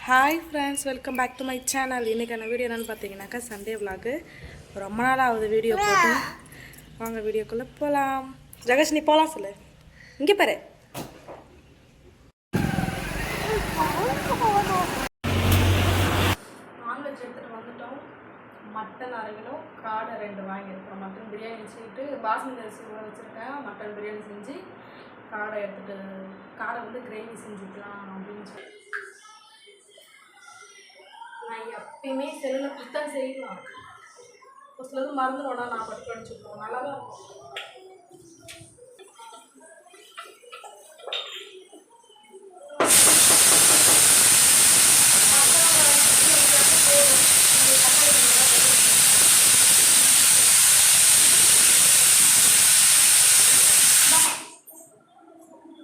Hi friends, welcome back to my channel. இன்றைக்கான video என்னென்னு பார்த்தீங்கன்னாக்கா சண்டே விலாகு. ரொம்ப நாளாவது வீடியோ போட்டு. வாங்க வீடியோக்குள்ளே போகலாம். ஜெகஷ், நீ போகலாம் சொல்லு. இங்கே பாரு. நான்வெஜ் எடுத்துகிட்டு வந்துட்டோம். மட்டன் அரை கிலோ, காடை 2 வாங்கியிருக்கோம். மட்டன் பிரியாணி செய்யிட்டு பாஸ்மதி அரிசி ஊற வச்சுருக்கேன். மட்டன் பிரியாணி செஞ்சு காடை வந்து கிரேவி செஞ்சுக்கலாம் அப்படின்னு சொல்லி நான் எப்பயுமே செல்லில் கொடுத்தா செய்யலாம். ஒரு சிலது மறந்துடுவோம்னா நான் பட்டு அடிச்சுருக்கோம். நல்லா தான் இருக்கும்.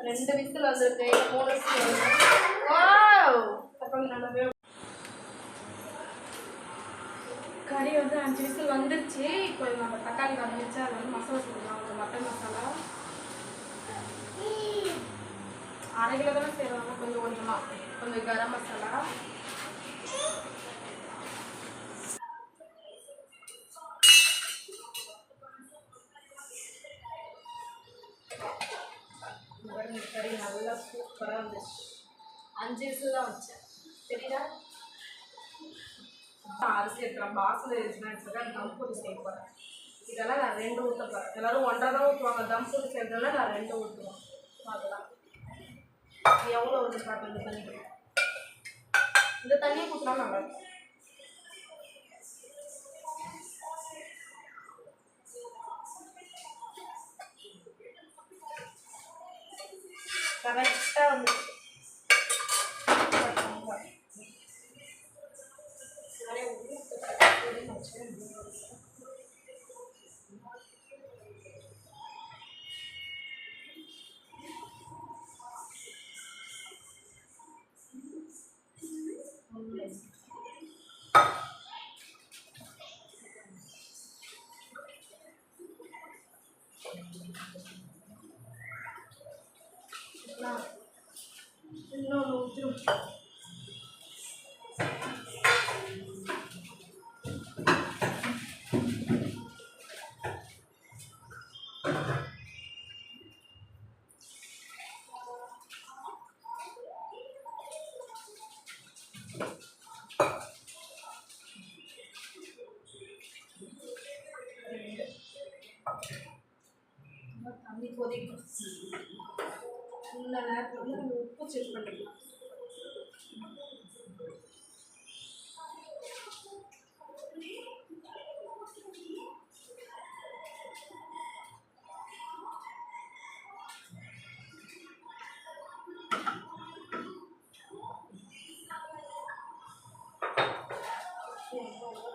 ரெண்டு விசில் வந்துருக்கு, 3 விசில் வந்து தக்காளி நல்லாவே கறி வந்து 5 விசில் வந்துருச்சு. இப்போ நம்ம தக்காளி வந்துச்சு. அது வந்து மசாலா செய்யலாம். ஒரு மட்டன் மசாலா அரை கிலோ தானே செய்யறாங்க. கொஞ்சம் கரம் மசாலா, கறி நல்லா சூப்பராக வந்துச்சு. 5 விசில் தான் வச்சேன். சரிடா, அரிசி எடுக்கலாம். பாஸ்மதி அரிசி எடுத்துருக்கேன். தம் போட்டு செய்ய போகிறேன். இதெல்லாம் நான் 2 ஊற்ற போகிறேன். எல்லோரும் 1.5 தான் ஊற்றுவாங்க. தம் போட்டு செய்யறதுனால நான் 2 ஊற்றுவேன். அதெல்லாம் எவ்வளோ வந்து பார்த்து இந்த தண்ணியை ஊற்றினா நல்லா இருக்கும். கரெக்டாக வந்து இன்னொன்று ஊற்றிடும். தண்ணி கொதிக்கும். இந்த நேரத்தில் வந்து நம்ம உப்பு செக் பண்ணிக்கலாம்.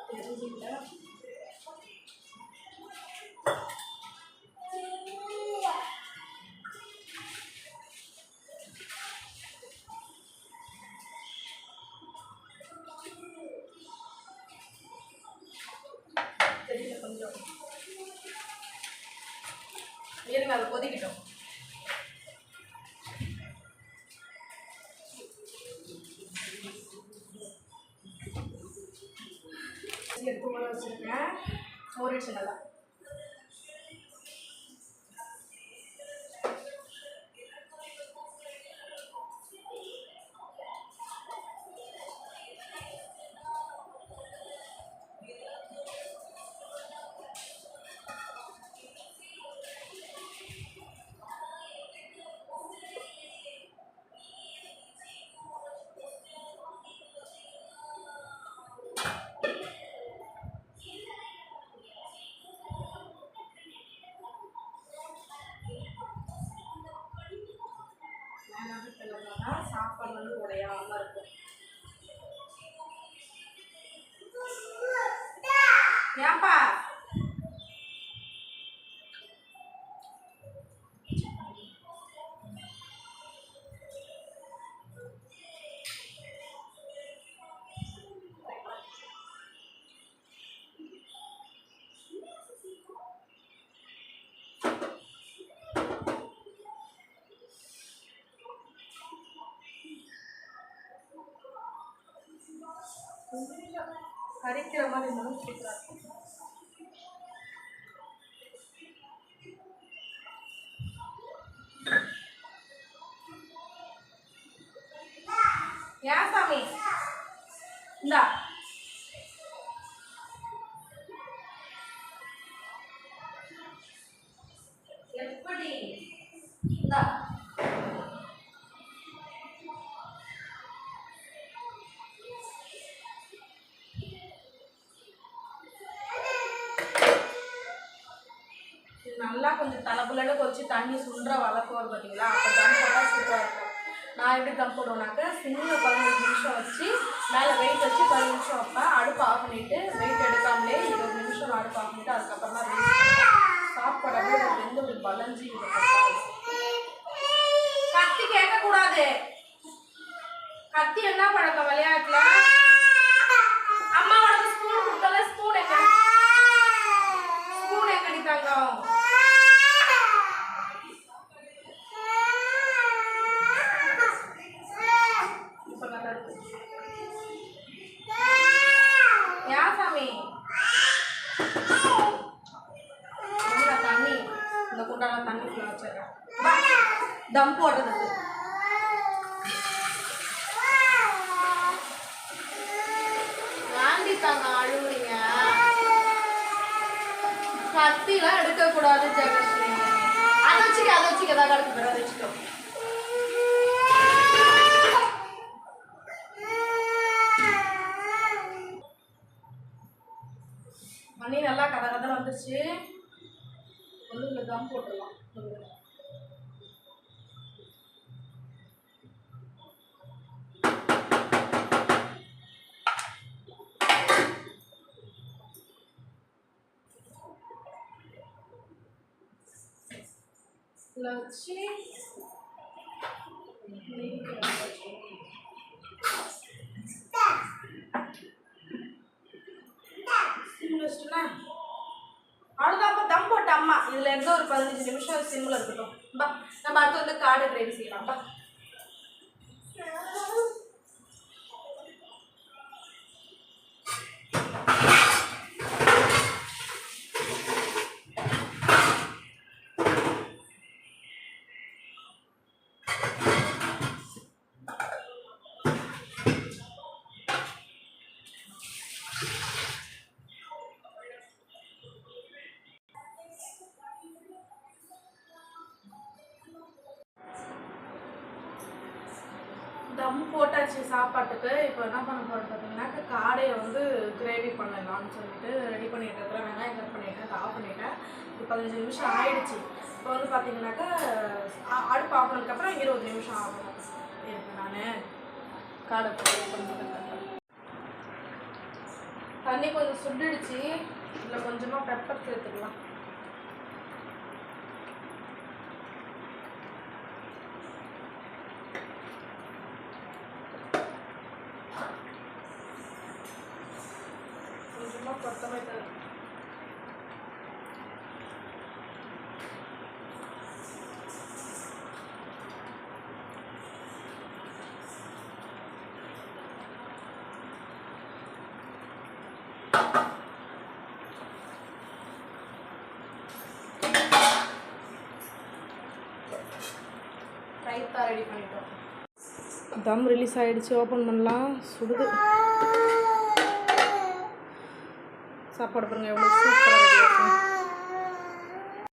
தெரிஞ்சுக்கிட்டேன். கொஞ்சம் இருங்க, அதை கொதிக்கிட்டோம். எடுத்து ஊற வச்சுருக்கேன். ஊறிடுச்சு நல்லா. சாப்பாடு வந்து உடையாம இருக்கும். ஏப்பா கறிக்கிற மாதிரி இருந்தாலும் சூப்பராக இருக்கும். ஏன் சாமி இந்தா எப்படி இந்தா நல்லா கொஞ்சம் தலைப்புலன்னு கொதிச்சு தண்ணி சுண்டுற வளர்க்கு வரும் பார்த்தீங்களா? அப்போ தம் போட்டால் சூப்பராக இருக்கும். நான் எப்படி தம் போடுவேனாக்கா சிம்மில் 15 நிமிஷம் வச்சு மேலே வெயிட் வச்சு 10 நிமிஷம் வைப்பேன். அடுப்பு ஆஃப் பண்ணிவிட்டு வெயிட் எடுக்காமலே 20 நிமிஷம் அடுப்பு ஆஃப் பண்ணிவிட்டு அதுக்கப்புறமா சாப்பிடாம எந்த ஒரு பலஞ்சி கத்தி கேட்கக்கூடாது. கத்தி என்ன பழக்கம் விளையாட்டுல? அம்மா உனக்கு ஸ்பூன் கொடுத்தால ஸ்பூன் எங்கடித்தாங்க? தண்ணி இந்த குண்டான தண்ணி ஃபுல்லாக வச்சிடறேன் தம் போடுறதுக்கு. வாண்டித்தாங்க அழுவுறீங்க. கத்திலாம் எடுக்கக்கூடாது ஜெகஸ்ரீ. அதை வச்சுக்க ஏதாவது கிடக்கு பிறகு வச்சுக்கோ. மணி நல்லா கதை வந்துருச்சு. வந்து தம் போட்டுடலாம். வச்சு வச்சுட்டுனா அவ்வளோதான். தம் போட்ட அம்மா இதில் இருந்து ஒரு 15 நிமிஷம் சிம்மில் இருக்கட்டும். நம்ம அடுத்து வந்து காடை கிரேவி செய்யலாம்ப்பா. தம் போட்டாச்சு சாப்பாட்டுக்கு. இப்போ என்ன பண்ண போகிறோம் பார்த்தீங்கன்னாக்க காடையை வந்து கிரேவி பண்ணலாம்னு சொல்லிட்டு ரெடி பண்ணிட்டு இருக்கிறேன். வெங்காயம் கட் பண்ணிட்டேன், ஆஃப் பண்ணிட்டேன். இப்போ 15 நிமிஷம் ஆயிடுச்சு. இப்போ வந்து பார்த்தீங்கன்னாக்கா அடுப்பு ஆஃப் பண்ணதுக்கப்புறம் 20 நிமிஷம் ஆகணும். இருக்கு நான் காடை பண்ணுறதுக்கு தண்ணி கொஞ்சம் சுண்டுடுச்சு. இதில் கொஞ்சமாக பெப்பர் சேர்த்துக்கலாம். கொத்தமல்லி தழை ரைத்தா ரெடி பண்ணிட்டோம். தம் ரிலீஸ் ஆகிடுச்சு. ஓப்பன் பண்ணலாம். சுடுது சாப்பாடு பாருங்க எவ்வளோ சூப்பராக